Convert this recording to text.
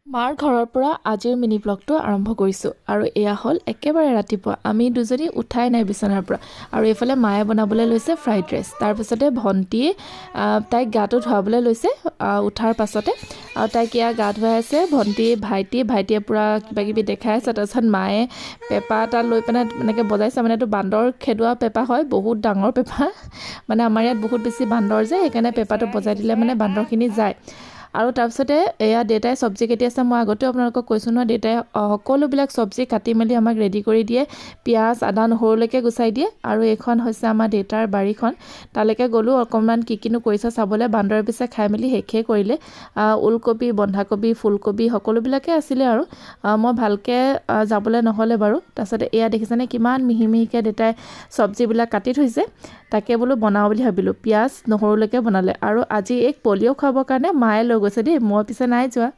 মাৰ ঘৰৰ পৰা আজিৰ মিনি ব্লগটো আৰম্ভ কৰিছোঁ আৰু এয়া হ'ল একেবাৰে ৰাতিপুৱা আমি দুজনী উঠাই নাই বিচনাৰ পৰা আৰু এইফালে মায়ে বনাবলৈ লৈছে ফ্ৰাইড ৰাইচ তাৰপিছতে ভণ্টিয়ে তাইক গাটো ধুৱাবলৈ লৈছে উঠাৰ পাছতে আৰু তাইক এয়া গা ধুৱাই আছে ভাইটিয়ে পূৰা কিবাকিবি দেখাই আছে তাৰপিছত মায়ে পেপা এটা লৈ পেলাই এনেকৈ বজাইছে মানে এইটো বান্দৰ খেদোৱা পেপা হয় বহুত ডাঙৰ পেপা মানে আমাৰ ইয়াত বহুত বেছি বান্দৰ যে সেইকাৰণে পেপাটো বজাই দিলে মানে বান্দৰখিনি যায় আৰু তাৰপিছতে এয়া দেউতাই চব্জি কাটি আছে মই আগতেও আপোনালোকক কৈছোঁ নহয় দেউতাই সকলোবিলাক চব্জি কাটি মেলি আমাক ৰেডি কৰি দিয়ে পিঁয়াজ আদা নহৰুলৈকে গুচাই দিয়ে আৰু এইখন হৈছে আমাৰ দেউতাৰ বাৰীখন তালৈকে গ'লোঁ অকণমান কিনো কৰিছে চাবলৈ বান্দৰে পিছে খাই মেলি শেষেই কৰিলে ওলকবি বন্ধাকবি ফুলকবি সকলোবিলাকে আছিলে আৰু মই ভালকৈ যাবলৈ নহ'লে বাৰু তাৰপিছতে এয়া দেখিছেনে কিমান মিহি মিহিকৈ দেউতাই চব্জিবিলাক কাটি থৈছে তাকে বোলো বনাওঁ বুলি ভাবিলোঁ পিঁয়াজ নহৰুলৈকে বনালে আৰু আজি এক পলিঅ' খুৱাবৰ কাৰণে মায়ে লৈ গৈছে দেই মই পিছে নাই যোৱা